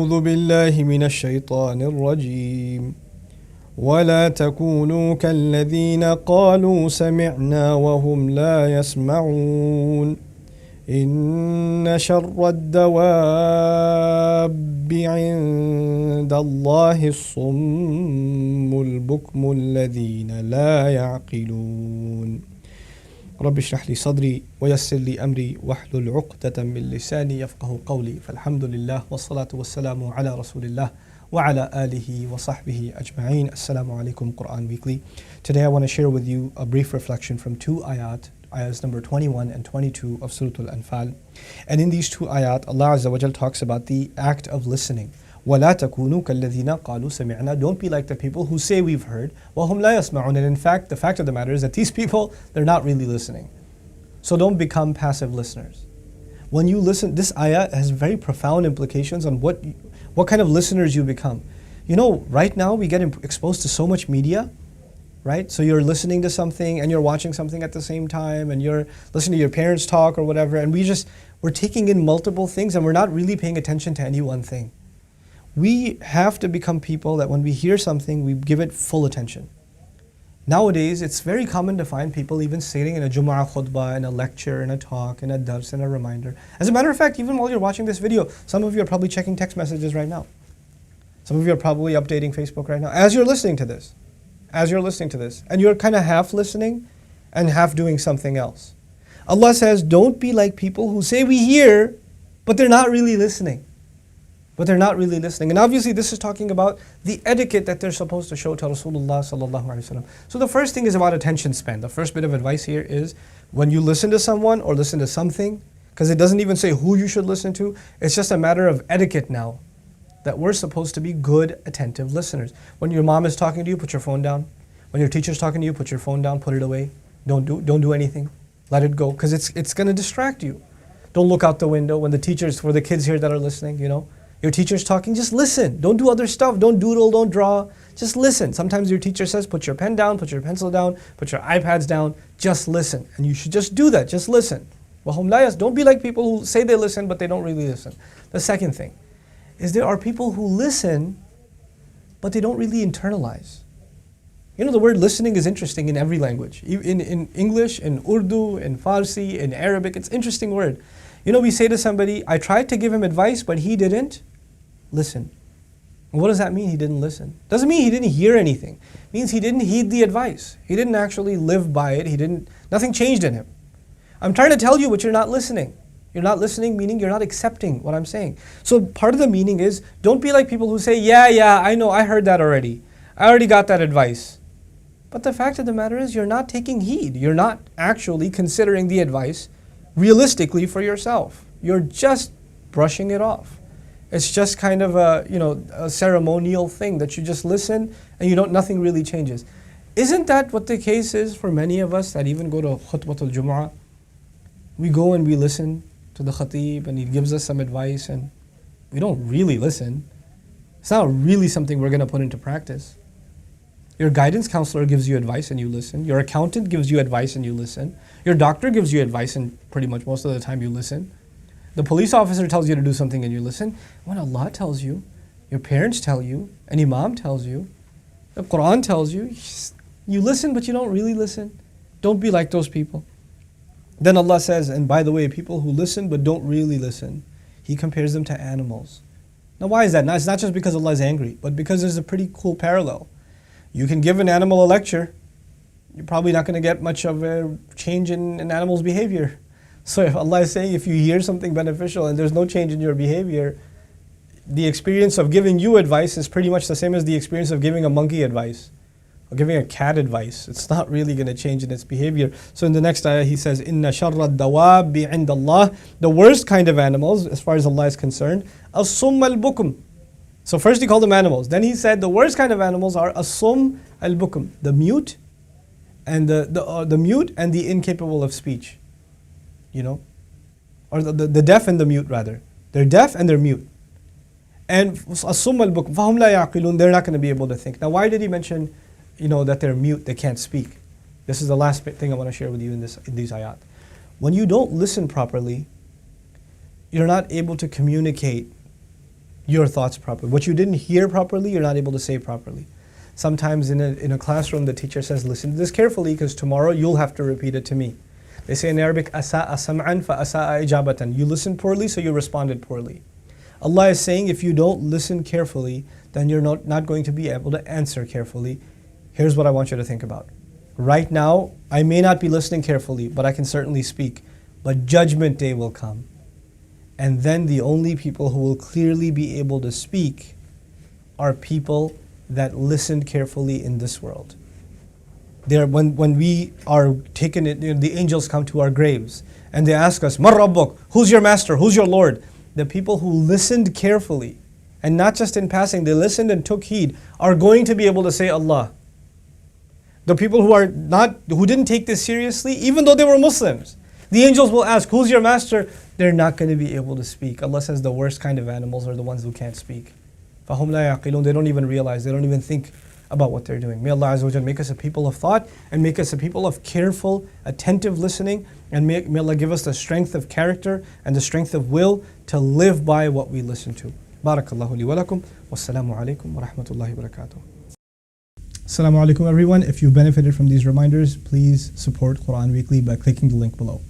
أعوذ بالله من الشيطان الرجيم ولا تكونوا كالذين قالوا سمعنا وهم لا يسمعون إن شر الدواب عند الله الصم البكم الذين لا يعقلون رب اشرح لي صدري ويسر لي أمري واحلل عقدة من لساني يفقه قولي فالحمد لله والصلاة والسلام على رسول الله وعلى آله وصحبه أجمعين. Assalamu alaikum Quran Weekly. Today I want to share with you a brief reflection from two ayahs number 21 and 22 of Surah Al-Anfal. And in these two ayat, Allah Azza wa Jal talks about the act of listening. وَلَا تَكُونُوا كَالَّذِينَ قَالُوا سَمِعْنَا. Don't be like the people who say we've heard. وَهُمْ لَا يَسْمَعُونَ. And in fact, the fact of the matter is that these people, they're not really listening. So don't become passive listeners. When you listen, this ayah has very profound implications on what kind of listeners you become. You know, right now we get exposed to so much media, right? So you're listening to something and you're watching something at the same time and you're listening to your parents talk or whatever, and we're taking in multiple things and we're not really paying attention to any one thing. We have to become people that when we hear something, we give it full attention. Nowadays, it's very common to find people even sitting in a Jumu'ah khutbah, in a lecture, in a talk, in a dars, in a reminder. As a matter of fact, even while you're watching this video, some of you are probably checking text messages right now. Some of you are probably updating Facebook right now as you're listening to this. And you're kind of half listening and half doing something else. Allah says, don't be like people who say we hear, but they're not really listening. And obviously this is talking about the etiquette that they're supposed to show to Rasulullah sallallahu alaihi wasallam. So the first thing is about attention span. The first bit of advice here is when you listen to someone or listen to something, because it doesn't even say who you should listen to, it's just a matter of etiquette now, that we're supposed to be good, attentive listeners. When your mom is talking to you, put your phone down. When your teacher's talking to you, put your phone down, put it away. Don't do anything. Let it go, because it's going to distract you. Don't look out the window for the kids here that are listening, you know. Your teacher's talking, just listen. Don't do other stuff. Don't doodle, don't draw. Just listen. Sometimes your teacher says, put your pen down, put your pencil down, put your iPads down. Just listen. And you should just do that. Just listen. Don't be like people who say they listen, but they don't really listen. The second thing is there are people who listen, but they don't really internalize. You know, the word listening is interesting in every language. In English, in Urdu, in Farsi, in Arabic, it's an interesting word. You know, we say to somebody, I tried to give him advice, but he didn't listen. And what does that mean, he didn't listen? Doesn't mean he didn't hear anything. It means he didn't heed the advice. He didn't actually live by it. Nothing changed in him. I'm trying to tell you, but you're not listening. You're not listening, meaning you're not accepting what I'm saying. So part of the meaning is, don't be like people who say, yeah, I know, I heard that already. I already got that advice. But the fact of the matter is, you're not taking heed. You're not actually considering the advice realistically for yourself. You're just brushing it off. It's just kind of a ceremonial thing that you just listen and nothing really changes. Isn't that what the case is for many of us that even go to khutbatul Jumu'ah? We go and we listen to the khatib and he gives us some advice and we don't really listen. It's not really something we're going to put into practice. Your guidance counselor gives you advice and you listen. Your accountant gives you advice and you listen. Your doctor gives you advice and pretty much most of the time you listen. The police officer tells you to do something and you listen. When Allah tells you, your parents tell you, an imam tells you, the Quran tells you, you listen but you don't really listen. Don't be like those people. Then Allah says, and by the way, people who listen but don't really listen, He compares them to animals. Now why is that? Now, it's not just because Allah is angry, but because there's a pretty cool parallel. You can give an animal a lecture, you're probably not going to get much of a change in an animal's behavior. So if Allah is saying if you hear something beneficial and there's no change in your behavior, the experience of giving you advice is pretty much the same as the experience of giving a monkey advice or giving a cat advice. It's not really going to change in its behavior. So in the next ayah he says, Inna sharra dawabi inda Allah. The worst kind of animals, as far as Allah is concerned, as-summ al-bukum. So first he called them animals. Then he said the worst kind of animals are as-summ al-bukum, the mute and the mute and the incapable of speech. You know, or the deaf and the mute rather. They're deaf and they're mute. And as-summ al-bukum, fahum la yaqilun, they're not going to be able to think. Now why did he mention, that they're mute, they can't speak? This is the last thing I want to share with you in these ayat. When you don't listen properly, you're not able to communicate your thoughts properly. What you didn't hear properly, you're not able to say properly. Sometimes in a classroom, the teacher says, listen to this carefully because tomorrow you'll have to repeat it to me. They say in Arabic, أَسَاءَ سَمْعًا فَأَسَاءَ إِجَابَةً. You listened poorly, so you responded poorly. Allah is saying, if you don't listen carefully, then you're not going to be able to answer carefully. Here's what I want you to think about. Right now, I may not be listening carefully, but I can certainly speak. But Judgment Day will come. And then the only people who will clearly be able to speak are people that listened carefully in this world. When we are taken, the angels come to our graves and they ask us, "Man Rabbuk?" Who's your master? Who's your Lord? The people who listened carefully, and not just in passing, they listened and took heed, are going to be able to say Allah. The people who didn't take this seriously, even though they were Muslims, the angels will ask, "Who's your master?" They're not going to be able to speak. Allah says the worst kind of animals are the ones who can't speak. فَهُمْ لَا يَعْقِلُونَ. They don't even realize, they don't even think about what they're doing. May Allah Azza wa Jalla make us a people of thought and make us a people of careful, attentive listening, and may Allah give us the strength of character and the strength of will to live by what we listen to. Barakallahu li wa lakum. Wassalamu alaikum wa rahmatullahi wa barakatuh. Assalamu alaikum everyone. If you benefited from these reminders, please support Quran Weekly by clicking the link below.